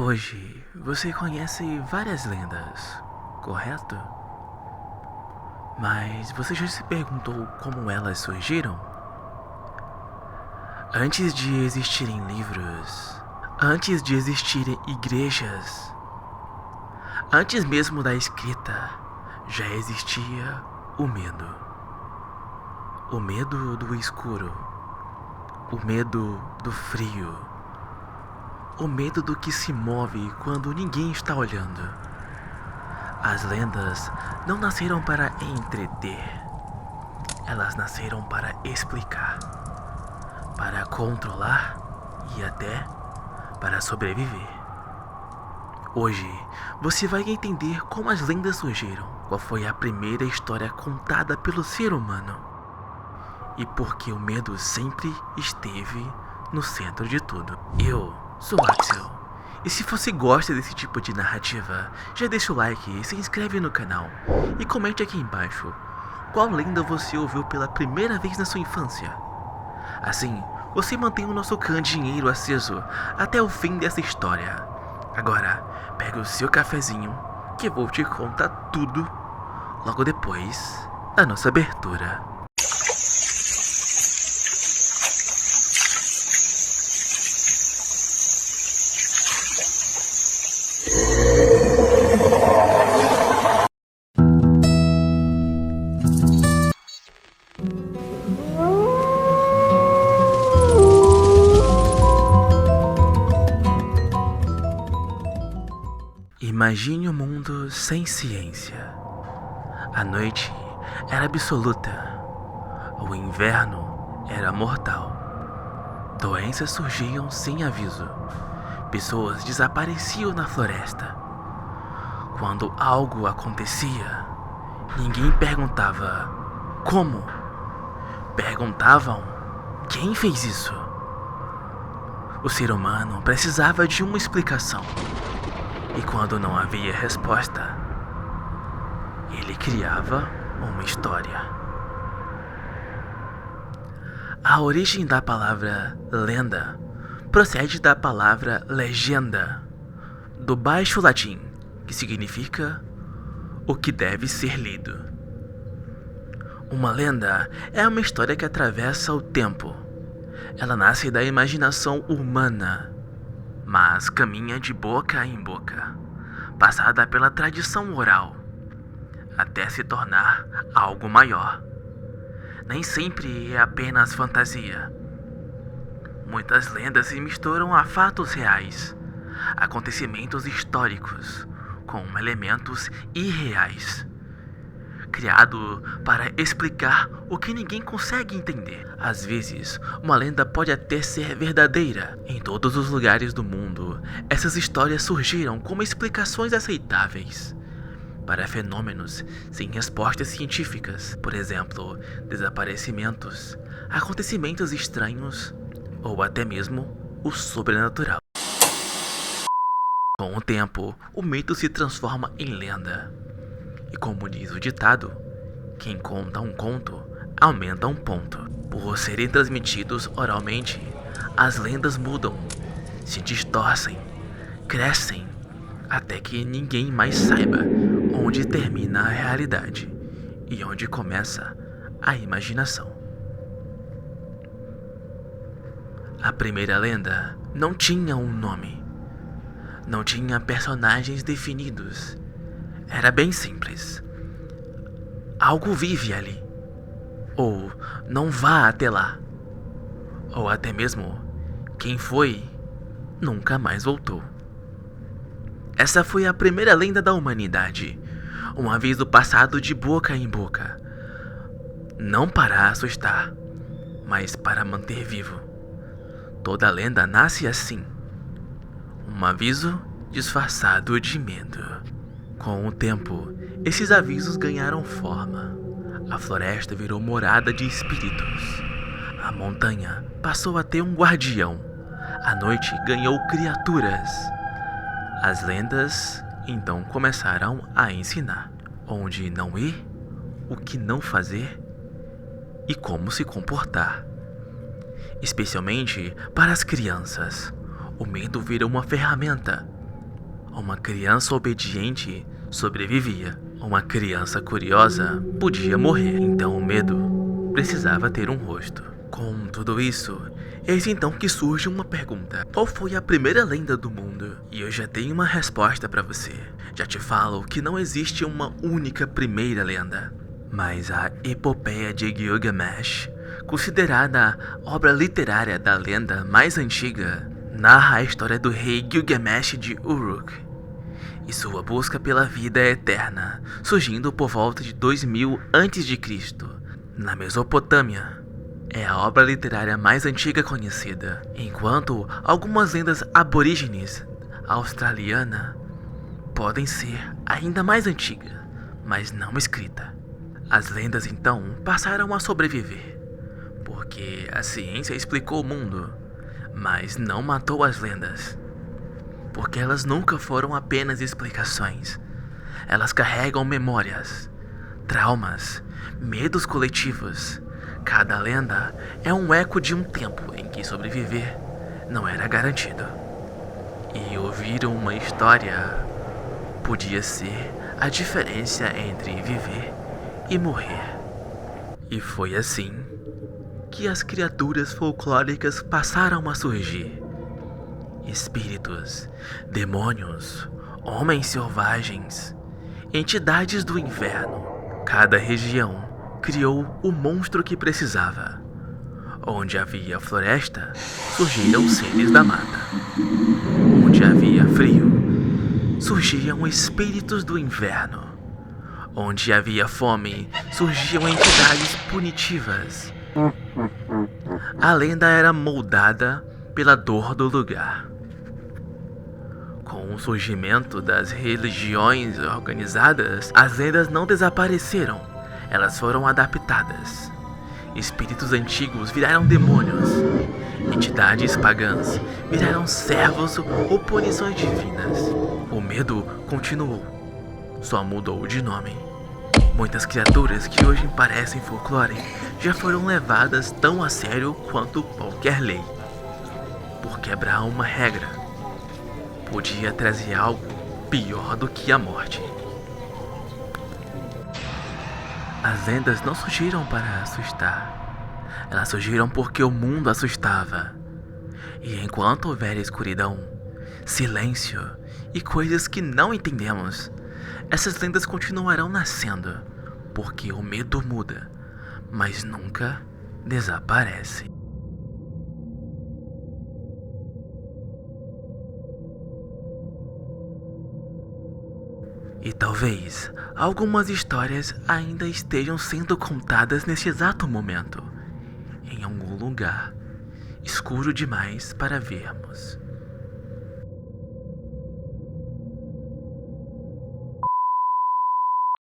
Hoje você conhece várias lendas, correto? Mas você já se perguntou como elas surgiram? Antes de existirem livros, antes de existirem igrejas, antes mesmo da escrita, já existia o medo. O medo do escuro, o medo do frio, o medo do que se move quando ninguém está olhando. As lendas não nasceram para entreter, elas nasceram para explicar, para controlar e até para sobreviver. Hoje você vai entender como as lendas surgiram, qual foi a primeira história contada pelo ser humano e por que o medo sempre esteve no centro de tudo. Eu sou Axel, e se você gosta desse tipo de narrativa, já deixa o like, se inscreve no canal e comente aqui embaixo qual lenda você ouviu pela primeira vez na sua infância. Assim, você mantém o nosso candeeiro aceso até o fim dessa história. Agora, pega o seu cafezinho, que eu vou te contar tudo logo depois da nossa abertura. Imagine um mundo sem ciência. A noite era absoluta. O inverno era mortal. Doenças surgiam sem aviso. Pessoas desapareciam na floresta. Quando algo acontecia, ninguém perguntava como. Perguntavam quem fez isso. O ser humano precisava de uma explicação. E quando não havia resposta, ele criava uma história. A origem da palavra lenda procede da palavra legenda, do baixo latim, que significa o que deve ser lido. Uma lenda é uma história que atravessa o tempo. Ela nasce da imaginação humana, mas caminha de boca em boca, passada pela tradição oral, até se tornar algo maior. Nem sempre é apenas fantasia. Muitas lendas se misturam a fatos reais, acontecimentos históricos, com elementos irreais, criado para explicar o que ninguém consegue entender. Às vezes, uma lenda pode até ser verdadeira. Em todos os lugares do mundo, essas histórias surgiram como explicações aceitáveis para fenômenos sem respostas científicas, por exemplo, desaparecimentos, acontecimentos estranhos ou até mesmo o sobrenatural. Com o tempo, o mito se transforma em lenda. E como diz o ditado, quem conta um conto, aumenta um ponto. Por serem transmitidos oralmente, as lendas mudam, se distorcem, crescem, até que ninguém mais saiba onde termina a realidade e onde começa a imaginação. A primeira lenda não tinha um nome, não tinha personagens definidos. Era bem simples. Algo vive ali. Ou não vá até lá. Ou até mesmo, quem foi, nunca mais voltou. Essa foi a primeira lenda da humanidade. Um aviso passado de boca em boca. Não para assustar, mas para manter vivo. Toda lenda nasce assim. Um aviso disfarçado de medo. Com o tempo, esses avisos ganharam forma. A floresta virou morada de espíritos. A montanha passou a ter um guardião. A noite ganhou criaturas. As lendas então começaram a ensinar onde não ir, o que não fazer e como se comportar. Especialmente para as crianças, o medo vira uma ferramenta Uma criança obediente sobrevivia. Uma criança curiosa podia morrer. Então o medo precisava ter um rosto. Com tudo isso, eis então que surge uma pergunta. Qual foi a primeira lenda do mundo? E eu já tenho uma resposta para você. Já te falo que não existe uma única primeira lenda. Mas a Epopeia de Gilgamesh, considerada a obra literária da lenda mais antiga, narra a história do rei Gilgamesh de Uruk e sua busca pela vida eterna, surgindo por volta de 2000 a.C. na Mesopotâmia. É a obra literária mais antiga conhecida, enquanto algumas lendas aborígenes australiana podem ser ainda mais antigas, mas não escrita. As lendas então passaram a sobreviver, porque a ciência explicou o mundo, mas não matou as lendas, porque elas nunca foram apenas explicações. Elas carregam memórias, traumas, medos coletivos. Cada lenda é um eco de um tempo em que sobreviver não era garantido. E ouvir uma história podia ser a diferença entre viver e morrer. E foi assim que as criaturas folclóricas passaram a surgir. Espíritos, demônios, homens selvagens, entidades do inferno. Cada região criou o monstro que precisava. Onde havia floresta, surgiram seres da mata. Onde havia frio, surgiam espíritos do inverno. Onde havia fome, surgiam entidades punitivas. A lenda era moldada pela dor do lugar. Com o surgimento das religiões organizadas, as lendas não desapareceram, elas foram adaptadas. Espíritos antigos viraram demônios, entidades pagãs viraram servos ou punições divinas. O medo continuou, só mudou de nome. Muitas criaturas que hoje parecem folclore já foram levadas tão a sério quanto qualquer lei. Por quebrar uma regra, podia trazer algo pior do que a morte. As lendas não surgiram para assustar. Elas surgiram porque o mundo assustava. E enquanto houver escuridão, silêncio e coisas que não entendemos, essas lendas continuarão nascendo, porque o medo muda, mas nunca desaparece. E talvez algumas histórias ainda estejam sendo contadas nesse exato momento, em algum lugar escuro demais para vermos.